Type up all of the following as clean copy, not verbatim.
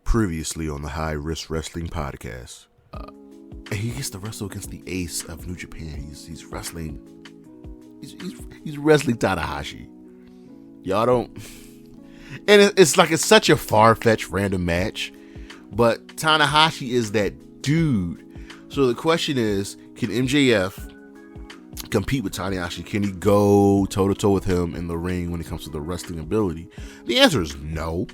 Previously on the High Risk Wrestling Podcast, he gets to wrestle against the ace of New Japan. He's wrestling. He's wrestling Tanahashi. Y'all don't. And it's like it's such a far-fetched random match, but Tanahashi is that dude. So the question is, can MJF compete with Tanahashi? Can he go toe-to-toe with him in the ring when it comes to the wrestling ability? The answer is no.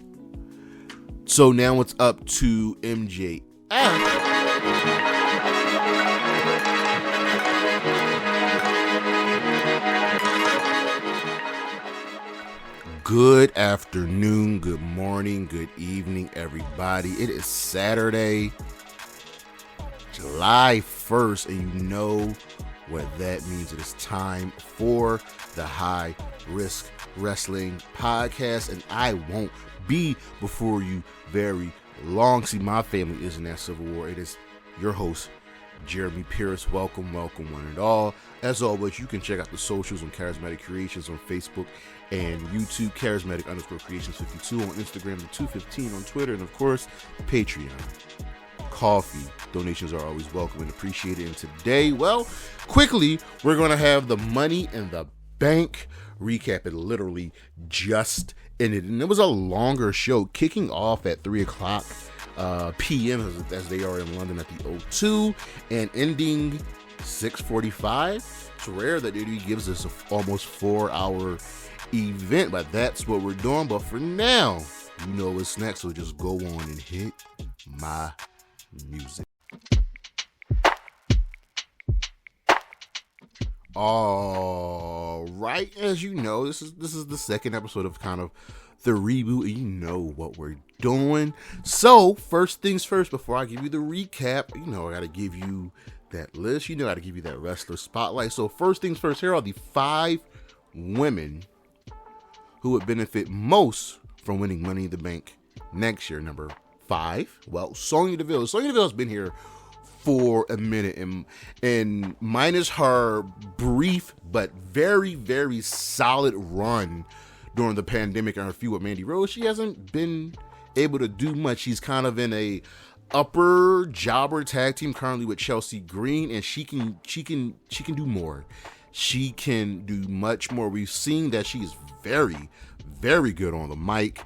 So now it's up to MJF. Good afternoon, good morning, good evening, everybody. It is Saturday, July 1st, and you know what that means. It is time for the High Risk Wrestling Podcast, and I won't be before you very long. See, my family is in that civil war. It is your host, Jeremy Pierce. Welcome one and all. As always, you can check out the socials on Charismatic Creations on Facebook and YouTube, Charismatic_Creations52 on Instagram, the 215 on Twitter, and of course, Patreon. Coffee donations are always welcome and appreciated. And today, well, quickly, we're going to have the Money in the Bank recap. It literally just ended, and it was a longer show, kicking off at 3 o'clock p.m. as they are in London at the O2, and ending 6:45. It's rare that WWE gives us an almost 4-hour event, but that's what we're doing. But for now, you know what's next, so just go on and hit my music. All right, as you know, this is the second episode of kind of the reboot, and you know what we're doing. So first things first, before I give you the recap, you know I gotta give you that list. You know I gotta give you that wrestler spotlight. So first things first, here are the 5 women who would benefit most from winning Money in the Bank next year. Number 5, well, Sonya Deville. Sonya Deville has been here for a minute, and minus her brief but very, very solid run during the pandemic and her feud with Mandy Rose, she hasn't been able to do much. She's kind of in a upper jobber tag team currently with Chelsea Green, and she can do more. She can do much more. We've seen that she is very, very good on the mic,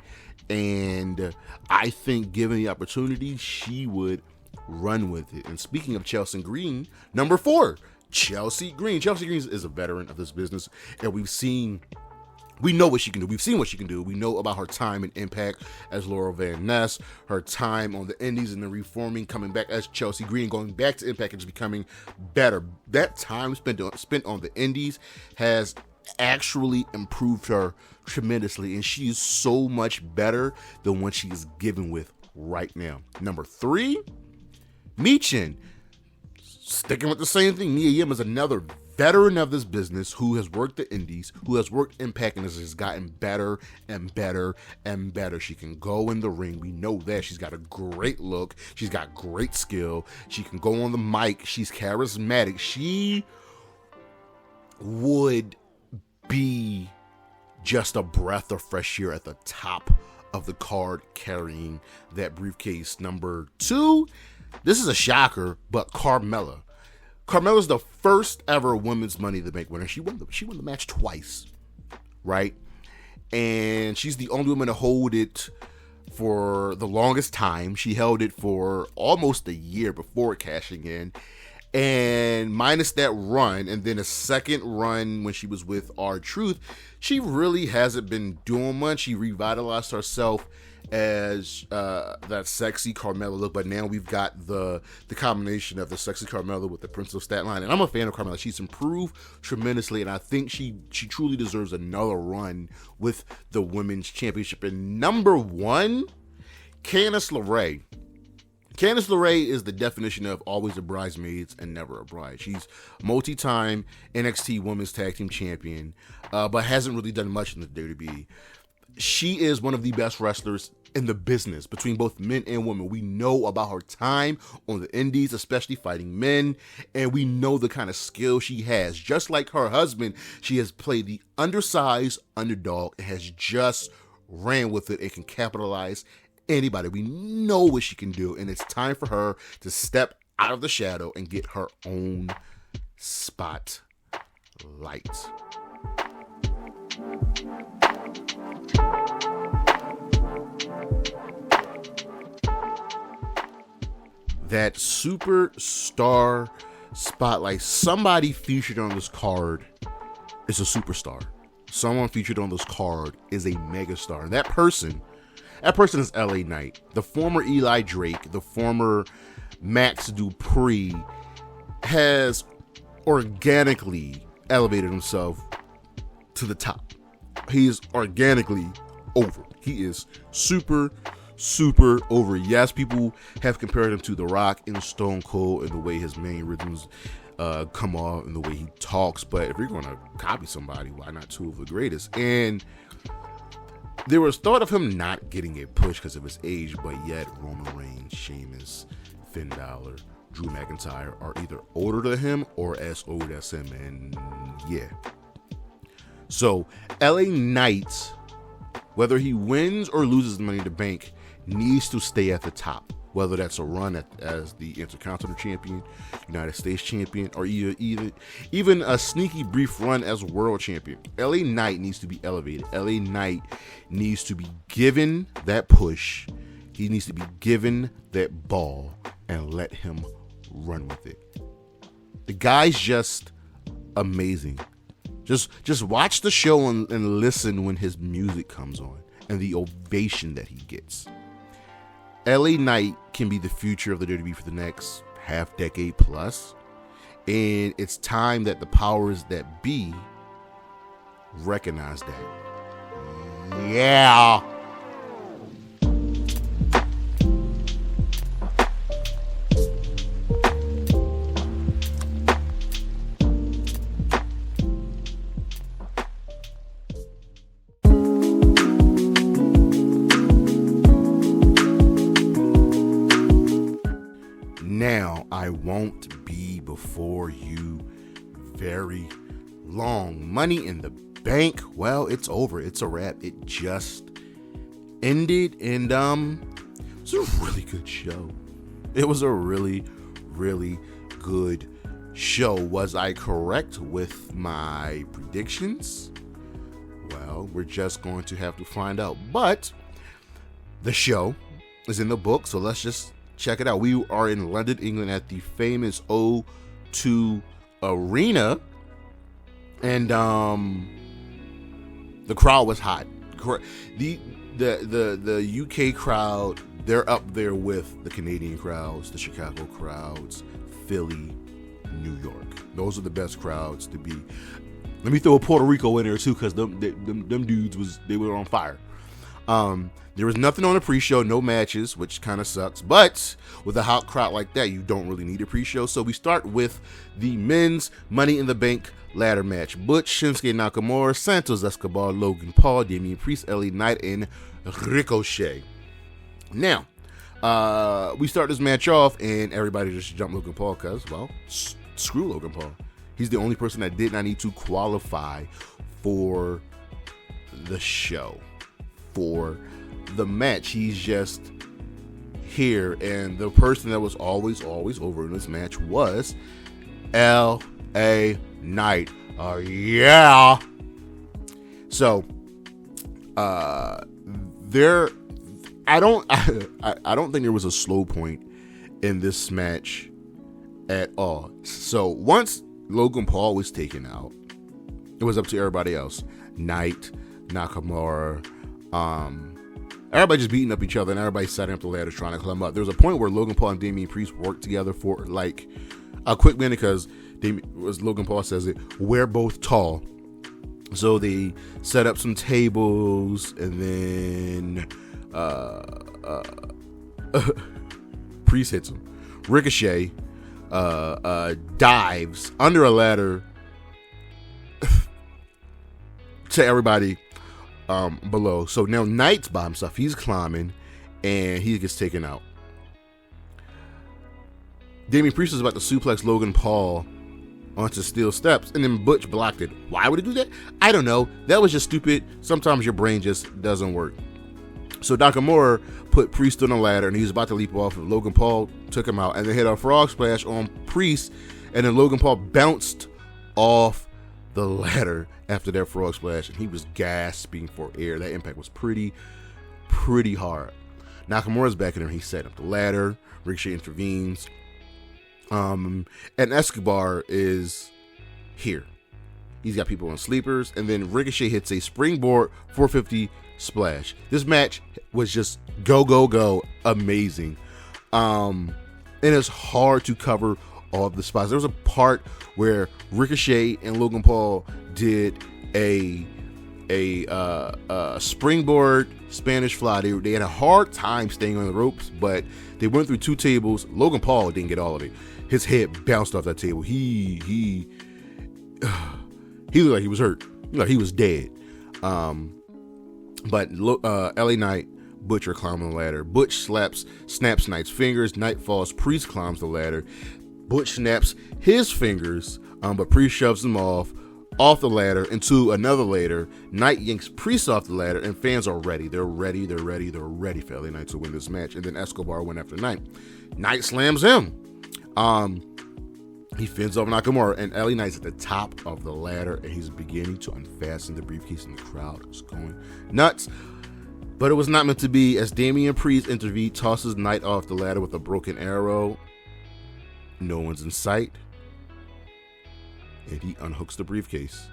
and I think given the opportunity, she would run with it. And speaking of Chelsea Green, number 4, Chelsea Green. Chelsea Green is a veteran of this business, and we know what she can do. We've seen what she can do. We know about her time in Impact as Laurel Van Ness, her time on the Indies and the reforming, coming back as Chelsea Green, going back to Impact and just becoming better. That time spent on the Indies has actually improved her tremendously, and she is so much better than what she is given with right now. Number 3, Michin. Sticking with the same thing, Mia Yim is another veteran of this business who has worked the Indies, who has worked Impact, and has gotten better and better and better. She can go in the ring. We know that. She's got a great look. She's got great skill. She can go on the mic. She's charismatic. She would be just a breath of fresh air at the top of the card carrying that briefcase. Number 2, this is a shocker, but Carmella. Carmella's the first ever women's Money in the Bank winner. She won the match twice, right? And she's the only woman to hold it for the longest time. She held it for almost a year before cashing in. And minus that run, and then a second run when she was with R-Truth, she really hasn't been doing much. She revitalized herself as that sexy Carmella look, but now we've got the combination of the sexy Carmella with the Princess Statline, and I'm a fan of Carmella. She's improved tremendously, and I think she truly deserves another run with the Women's Championship. And number 1, Candice LeRae. Candice LeRae is the definition of always a bridesmaid and never a bride. She's multi-time NXT Women's Tag Team Champion, but hasn't really done much in the WWE. She is one of the best wrestlers in the business between both men and women. We know about her time on the Indies, especially fighting men, and we know the kind of skill she has. Just like her husband, she has played the undersized underdog and has just ran with it and can capitalize anybody. We know what she can do, and it's time for her to step out of the shadow and get her own spotlight. That superstar spotlight, somebody featured on this card is a superstar. Someone featured on this card is a megastar. And that person is LA Knight, the former Eli Drake, the former Max Dupree, has organically elevated himself to the top. He is organically over. He is super over. Yes, people have compared him to The Rock and Stone Cold in the way his main rhythms come off and the way he talks, but if you're going to copy somebody, why not two of the greatest? And there was thought of him not getting a push because of his age, but yet Roman Reigns, Sheamus, Finn Balor, Drew McIntyre are either older than him or as old as him, and yeah. So LA Knight, whether he wins or loses the Money in the Bank, needs to stay at the top. Whether that's a run as the Intercontinental Champion, United States Champion, or even a sneaky brief run as World Champion. LA Knight needs to be elevated. LA Knight needs to be given that push. He needs to be given that ball and let him run with it. The guy's just amazing. Just watch the show and listen when his music comes on and the ovation that he gets. LA Knight can be the future of the WWE for the next half decade plus. And it's time that the powers that be recognize that. Yeah. Now, I won't be before you very long. Money in the Bank, well, it's over. It's a wrap. It just ended, and it was a really good show. It was a really, really good show. Was I correct with my predictions? Well, we're just going to have to find out. But the show is in the book, so let's just check it out. We are in London, England at the famous O2 Arena, and the crowd was hot. The UK crowd, they're up there with the Canadian crowds, the Chicago crowds, Philly, New York. Those are the best crowds to be. Let me throw a Puerto Rico in there too, because them dudes were on fire. There was nothing on the pre-show, no matches, which kind of sucks. But with a hot crowd like that, you don't really need a pre-show. So we start with the men's Money in the Bank ladder match. Butch, Shinsuke Nakamura, Santos Escobar, Logan Paul, Damian Priest, LA Knight, and Ricochet. Now, we start this match off, and everybody just jumped Logan Paul because, well, screw Logan Paul. He's the only person that did not need to qualify for the show, for the match. He's just here, and the person that was always over in this match was L.A. Knight. Yeah. So, I don't think there was a slow point in this match at all. So once Logan Paul was taken out, it was up to everybody else. Knight, Nakamura, everybody just beating up each other, and everybody setting up the ladders trying to climb up. There was a point where Logan Paul and Damian Priest worked together for like a quick minute because, as Logan Paul says it, we're both tall. So they set up some tables, and then Priest hits him. Ricochet dives under a ladder to everybody below. So now Knight's by himself. He's climbing, and he gets taken out. Damian Priest is about to suplex Logan Paul onto steel steps, and then Butch blocked it. Why would he do that? I don't know. That was just stupid. Sometimes your brain just doesn't work. So Nakamura put Priest on the ladder, and he was about to leap off, and Logan Paul took him out, and they hit a frog splash on Priest, and then Logan Paul bounced off the ladder after that frog splash, and he was gasping for air. That impact was pretty hard. Nakamura's back in there. He set up the ladder. Ricochet intervenes. And Escobar is here. He's got people on sleepers, and then Ricochet hits a springboard 450 splash. This match was just go, amazing. And it's hard to cover all of the spots. There was a part where Ricochet and Logan Paul did a springboard Spanish fly. They had a hard time staying on the ropes, but they went through 2 tables. Logan Paul didn't get all of it. His head bounced off that table. He looked like he was hurt. He looked like he was dead. But LA Knight, Butch are climbing the ladder. Butch snaps Knight's fingers. Knight falls. Priest climbs the ladder. Butch snaps his fingers, but Priest shoves him off the ladder into another ladder. Knight yanks Priest off the ladder, and fans are ready. They're ready for LA Knight to win this match. And then Escobar went after Knight. Knight slams him. He fends off Nakamura, and LA Knight's at the top of the ladder, and he's beginning to unfasten the briefcase, and the crowd is going nuts. But it was not meant to be, as Damian Priest intervened, tosses Knight off the ladder with a broken arrow. No one's in sight, and he unhooks the briefcase.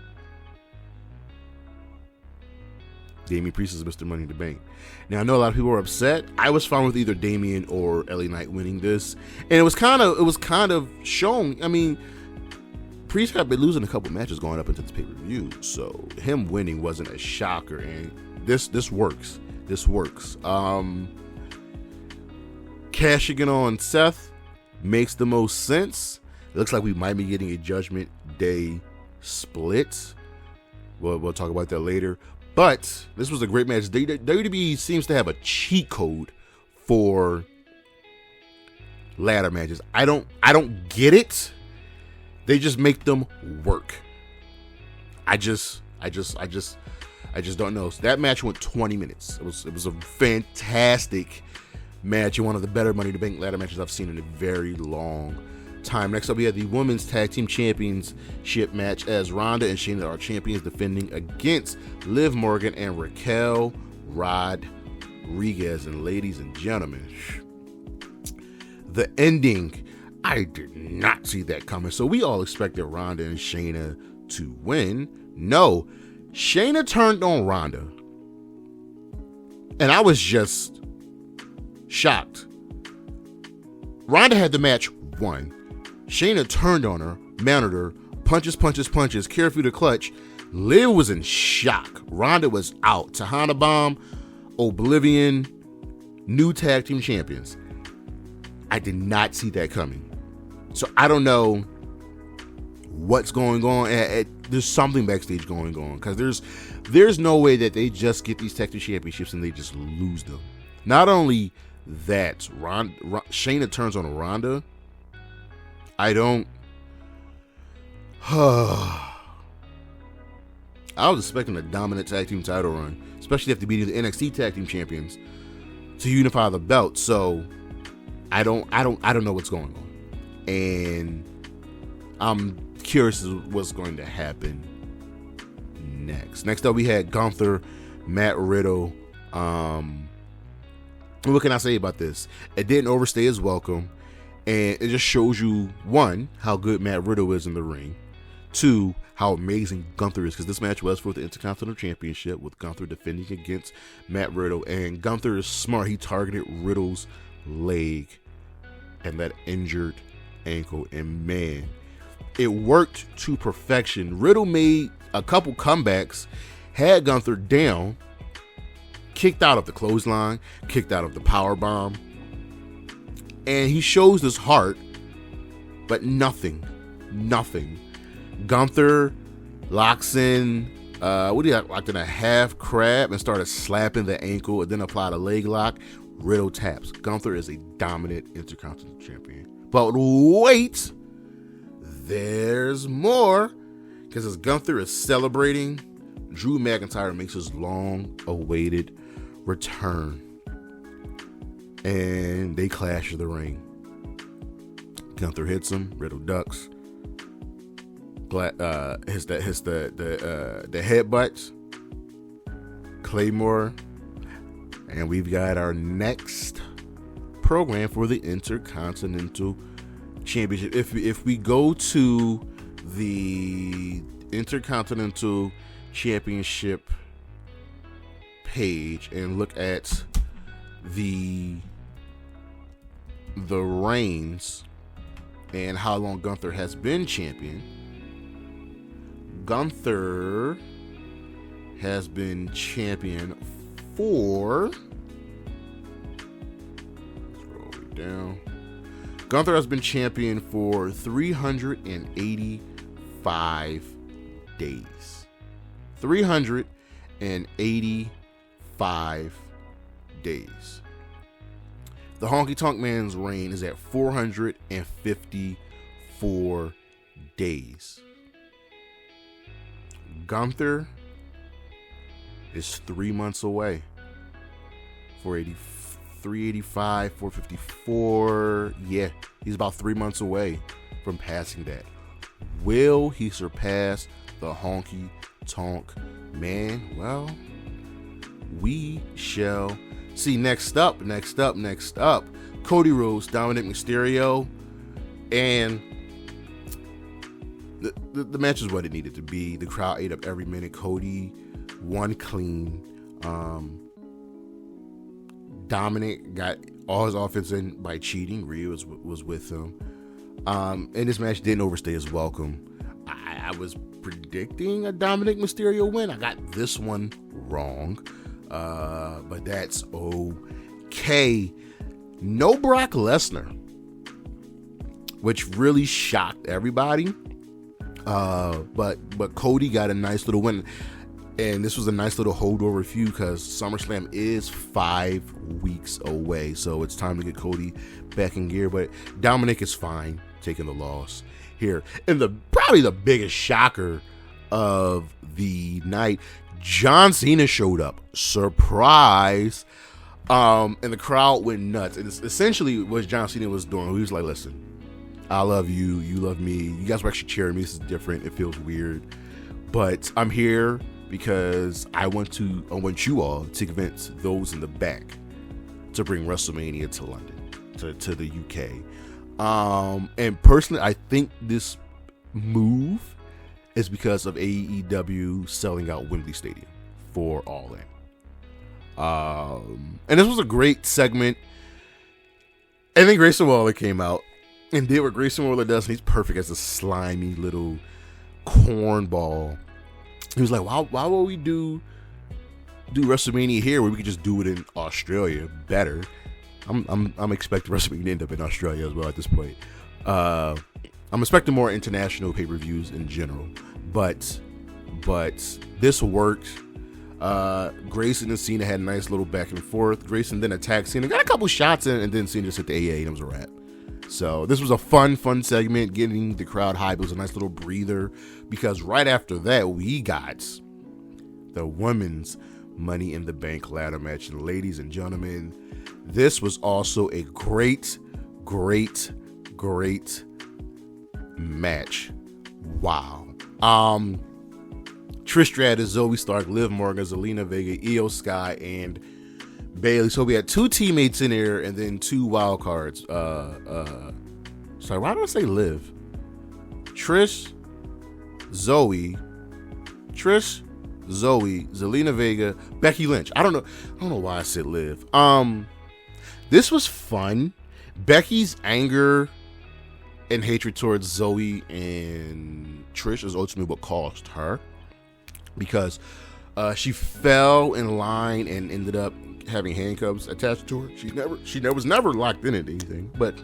Damian Priest is Mr. Money in the Bank. Now, I know a lot of people are upset. I was fine with either Damian or LA Knight winning this, and it was kind of shown. I mean, Priest had been losing a couple matches going up into this pay-per-view, so him winning wasn't a shocker, and this works. This works. Cashing in on Seth makes the most sense. It looks like we might be getting a Judgment Day split. We'll talk about that later. But this was a great match. WWE seems to have a cheat code for ladder matches. I don't get it. They just make them work. I just don't know. So that match went 20 minutes. It was a fantastic match, and one of the better Money in the Bank ladder matches I've seen in a very long time. Next up, we had the Women's Tag Team Championship match, as Ronda and Shayna are champions, defending against Liv Morgan and Raquel Rodriguez. And ladies and gentlemen, the ending, I did not see that coming. So we all expected Ronda and Shayna to win. No, Shayna turned on Ronda, and I was just shocked. Ronda had the match won. Shayna turned on her, mounted her, punches, carried through the clutch. Liv was in shock. Ronda was out. Tahana Bomb, Oblivion, new tag team champions. I did not see that coming. So I don't know what's going on. There's something backstage going on, because there's no way that they just get these tag team championships and they just lose them. Not only that, Shayna turns on Ronda. I was expecting a dominant tag team title run, especially after beating the NXT tag team champions to unify the belt. So I don't know what's going on, and I'm curious as what's going to happen next. Next up, we had Gunther, Matt Riddle. What can I say about this? It didn't overstay his welcome. And it just shows you, 1, how good Matt Riddle is in the ring. 2, how amazing Gunther is, because this match was for the Intercontinental Championship, with Gunther defending against Matt Riddle. And Gunther is smart. He targeted Riddle's leg and that injured ankle. And man, it worked to perfection. Riddle made a couple comebacks, had Gunther down, kicked out of the clothesline, kicked out of the power bomb. And he shows his heart, but nothing. Gunther locks in, locked in a half crab and started slapping the ankle, and then applied a leg lock. Riddle taps. Gunther is a dominant Intercontinental Champion. But wait, there's more, because as Gunther is celebrating, Drew McIntyre makes his long-awaited return, and they clash in the ring. Gunther hits him. Riddle ducks. Hits the headbutts. Claymore, and we've got our next program for the Intercontinental Championship. If we go to the Intercontinental Championship page and look at the reigns and how long Gunther has been champion, Gunther has been champion for, scroll it down, Gunther has been champion for 385 days. 385 days. The Honky Tonk Man's reign is at 454 days. Gunther is 3 months away. 385, 454. Yeah, he's about 3 months away from passing that. Will he surpass the Honky Tonk Man? Well, we shall see. Next up. Cody Rhodes, Dominik Mysterio, and the match is what it needed to be. The crowd ate up every minute. Cody won clean. Dominik got all his offense in by cheating. Rhea was with him. And this match didn't overstay his welcome. I was predicting a Dominik Mysterio win. I got this one wrong. But that's okay. No Brock Lesnar, which really shocked everybody. But Cody got a nice little win. And this was a nice little holdover feud because SummerSlam is 5 weeks away. So it's time to get Cody back in gear. But Dominik is fine taking the loss here. And probably the biggest shocker of the night, John Cena showed up. Surprise. And the crowd went nuts. And it's essentially what John Cena was doing. He was like, listen, I love you. You love me. You guys were actually cheering me. This is different. It feels weird. But I'm here because I want you all to convince those in the back to bring WrestleMania to London, to the UK. And personally, I think this move is because of AEW selling out Wembley Stadium for All In. And this was a great segment. And then Grayson Waller came out and did what Grayson Waller does. And he's perfect as a slimy little cornball. He was like, why would we do WrestleMania here where we could just do it in Australia better? I'm expecting WrestleMania to end up in Australia as well at this point. I'm expecting more international pay-per-views in general, but this worked. Grayson and Cena had a nice little back and forth. Grayson then attacked Cena, got a couple shots in, and then Cena just hit the AA, and it was a wrap. So this was a fun segment, getting the crowd hype. It was a nice little breather because right after that, we got the women's Money in the Bank ladder match. And ladies and gentlemen, this was also a great match. Wow. Trish Stratus, Zoey Stark, Liv Morgan, Zelina Vega, Iyo Sky, and Bayley. So we had 2 teammates in there and then 2 wild cards. Sorry, why did I say Liv? Trish, Zoey, Zelina Vega, Becky Lynch. I don't know why I said Liv. This was fun. Becky's anger and hatred towards Zoey and Trish is ultimately what caused her, because she fell in line and ended up having handcuffs attached to her. She was never locked in at anything, but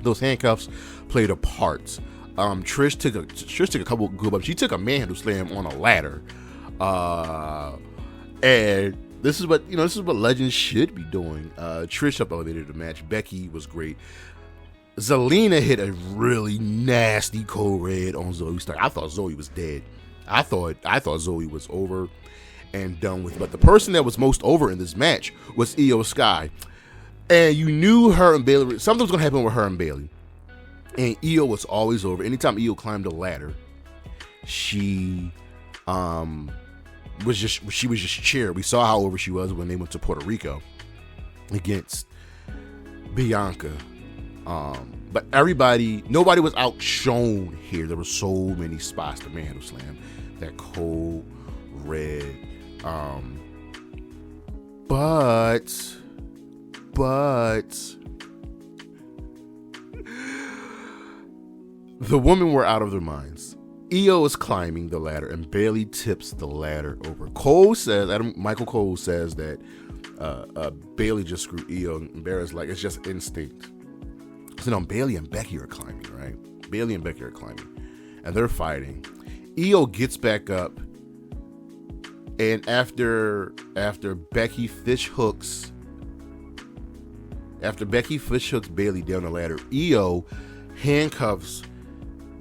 those handcuffs played a part. Trish took a couple good bumps. She took a manhandle slam on a ladder, and this is what legends should be doing. Trish up elevated the match. Becky was great. Zelina hit a really nasty cold red on Zoey Stark. I thought Zoey was dead. I thought Zoey was over. and done with. But the person that was most over in this match was Iyo Sky. And you knew her and Bayley, something was going to happen with her and Bayley. And Iyo was always over. Anytime Iyo climbed a ladder, she was just cheered. We saw how over she was when they went to Puerto Rico against Bianca. But nobody was outshone here. There were so many spots. The man who slammed that cold red. But the women were out of their minds. Iyo is climbing the ladder, and Bayley tips the ladder over. Michael Cole says that Bayley just screwed Iyo, and Barrett's like, it's just instinct. So now Bayley and Becky are climbing, right? Bayley and Becky are climbing, and they're fighting. Iyo gets back up, and after Becky fish hooks Bayley down the ladder, Iyo handcuffs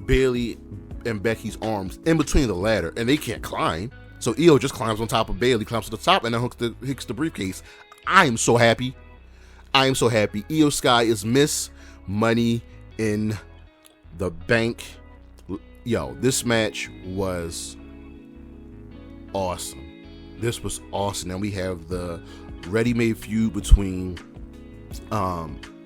Bayley and Becky's arms in between the ladder, and they can't climb. So Iyo just climbs on top of Bayley, climbs to the top, and then hooks the briefcase. I am so happy. Iyo Sky is Miss Money in the Bank. Yo, this match was awesome. This was awesome. Now we have the ready-made feud between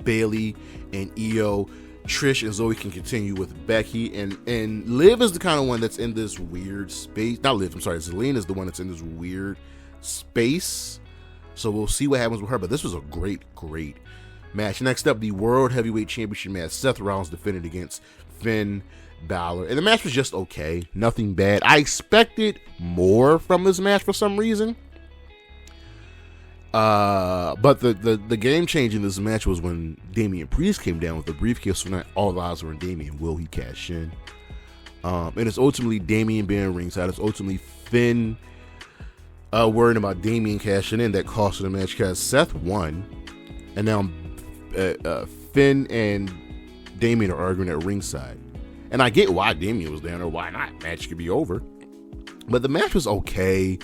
Bayley and Iyo. Trish and Zoey can continue with Becky, and Liv is the kind of one that's in this weird space. Not Liv, I'm sorry. Zelina is the one that's in this weird space. So we'll see what happens with her. But this was a great match. Next up, the World Heavyweight Championship match. Seth Rollins defended against Finn Balor. And the match was just okay. Nothing bad. I expected more from this match for some reason. But the game change in this match was when Damian Priest came down with the briefcase. So not all eyes were on Damian. Will he cash in? And it's ultimately Damian being ringside. It's ultimately Finn worrying about Damian cashing in that cost the match because Seth won. And now Finn and Damian are arguing at ringside. And I get why Damian was there or why not. Match could be over. But the match was okay.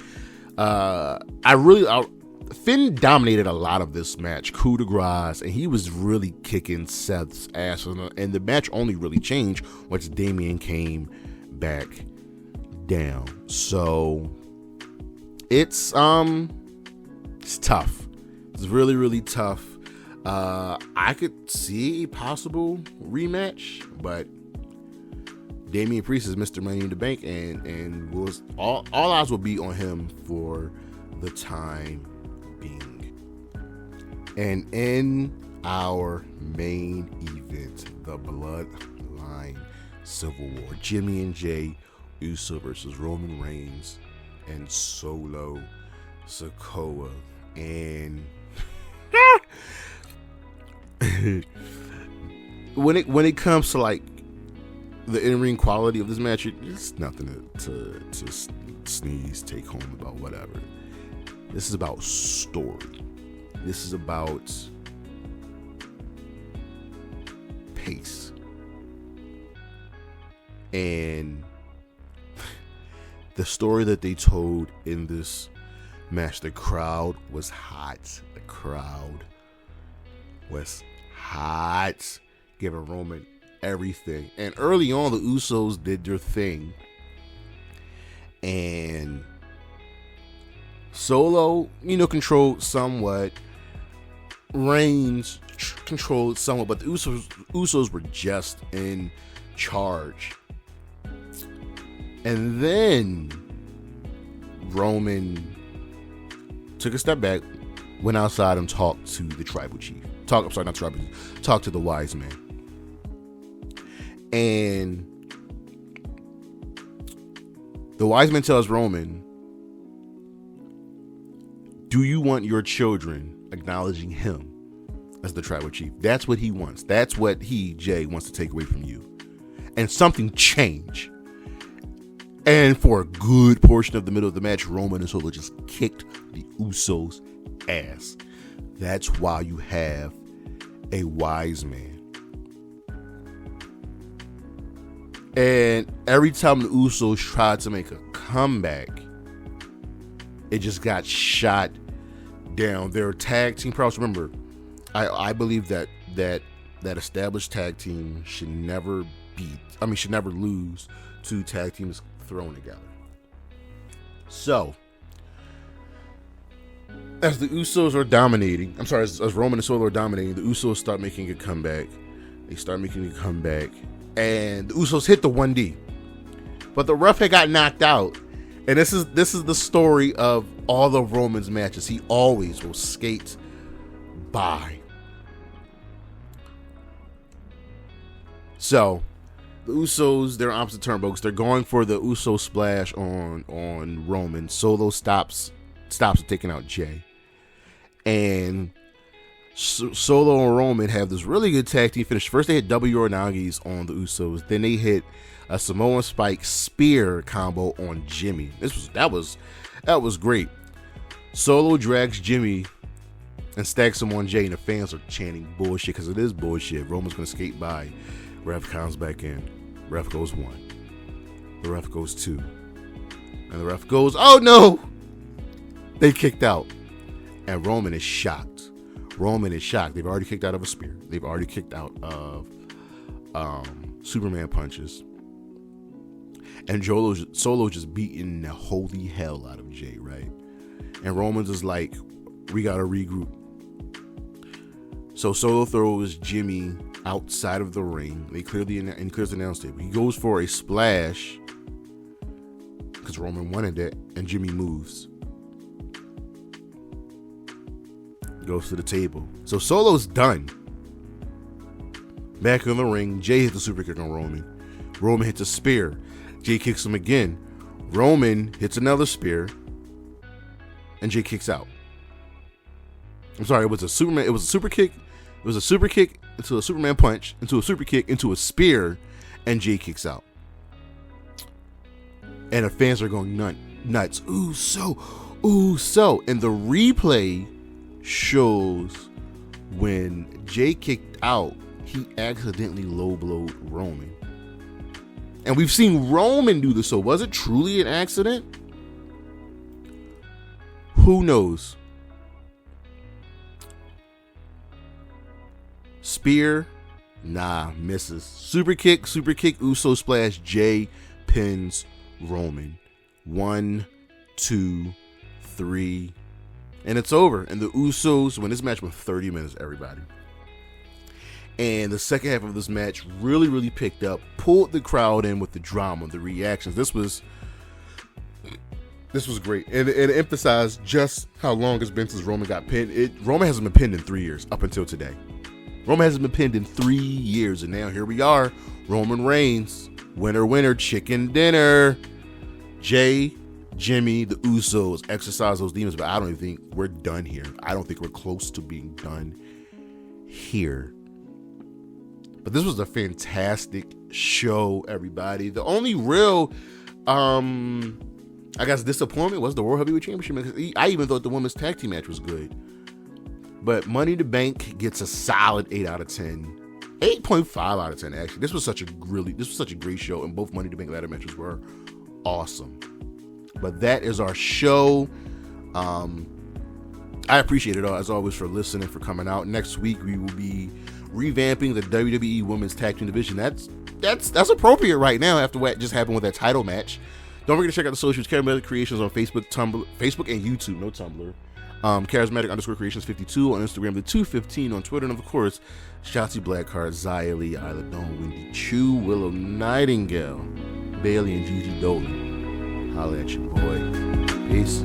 Finn dominated a lot of this match, coup de grace, and he was really kicking Seth's ass. And the match only really changed once Damian came back down. So it's tough. It's really, really tough. I could see a possible rematch, but Damian Priest is Mr. Money in the Bank, and was all eyes will be on him for the time being. And in our main event, the Bloodline Civil War, Jimmy and Jay Uso versus Roman Reigns and Solo Sikoa. And when it comes to like the in-ring quality of this match, it's nothing to sneeze, take home about, whatever. This is about story. This is about pace. And the story that they told in this match, the crowd was hot. The crowd was hot, giving Roman everything. And early on, the Usos did their thing. And Solo, controlled somewhat. Reigns controlled somewhat, but the Usos were just in charge. And then Roman took a step back, went outside and talked to the tribal chief. Talked to the wise man. And the wise man tells Roman, do you want your children acknowledging him as the tribal chief? That's what he wants. That's what Jay, wants to take away from you. And something changed. And for a good portion of the middle of the match, Roman and Solo just kicked the Usos' ass. That's why you have a wise man. And every time the Usos tried to make a comeback, It just got shot down. Their tag team prowess. Remember, I believe that established tag team should never lose to tag teams thrown together. So, as the Usos are dominating, as Roman and Solo are dominating, the Usos start making a comeback. They start making a comeback, and the Usos hit the 1D, but the ref had got knocked out. And this is the story of all of Roman's matches. He always will skate by. So, the Usos, they're opposite turnbuckles. They're going for the Uso splash on Roman. Solo stops taking out Jay. And Solo and Roman have this really good tag team finish. First, they hit W Oranagis on the Usos. Then they hit a Samoan Spike spear combo on Jimmy. That was great. Solo drags Jimmy and stacks him on Jay, and the fans are chanting bullshit because it is bullshit. Roman's gonna skate by. Ref comes back in. Ref goes 1. The ref goes 2. And the ref goes, oh no! They kicked out. And Roman is shocked. They've already kicked out of a spear. They've already kicked out of Superman punches. And Solo just beating the holy hell out of Jay, right? And Roman's is like, we gotta regroup. So Solo throws Jimmy outside of the ring. They clears the announce table. He goes for a splash because Roman wanted it, and Jimmy moves. Goes to the table. So Solo's done. Back in the ring, Jay hits the super kick on Roman. Roman hits a spear. Jay kicks him again. Roman hits another spear, and Jay kicks out. I'm sorry, it was a super kick. It was a super kick into a Superman punch, into a super kick, into a spear, and Jay kicks out. And the fans are going nuts. Ooh, so. And the replay shows when Jay kicked out, he accidentally low blowed Roman. And we've seen Roman do this, so was it truly an accident? Who knows? Spear, nah, misses. Super kick, Uso splash, Jay pins Roman. 1, 2, 3, and it's over. And the Usos win this match with 30 minutes, everybody. And the second half of this match really, really picked up, pulled the crowd in with the drama, the reactions. This was great. And it emphasized just how long it's been since Roman got pinned. Roman hasn't been pinned in 3 years, up until today. Roman hasn't been pinned in 3 years, and now here we are. Roman Reigns, winner, chicken dinner. Jay, Jimmy, the Usos exercise those demons, but I don't even think we're done here. I don't think we're close to being done here. But this was a fantastic show, everybody. The only real, disappointment was the World Heavyweight Championship. I even thought the women's tag team match was good. But Money in the Bank gets a solid 8 out of 10. 8.5 out of 10, actually. This was such a great show, and both Money in the Bank ladder matches were awesome. But that is our show. I appreciate it all, as always, for listening, for coming out. Next week, we will be revamping the WWE Women's Tag Team Division. That's appropriate right now after what just happened with that title match. Don't forget to check out the socials, Charismatic Creations on Facebook and YouTube, no Tumblr. Charismatic_Creations52 on Instagram, the 215 on Twitter, and of course, Shotzi Blackheart, Zia Lee, Isla Dawn, Wendy Chu, Willow Nightingale, Bayley, and Gigi Dolan. Holla at your boy. Peace.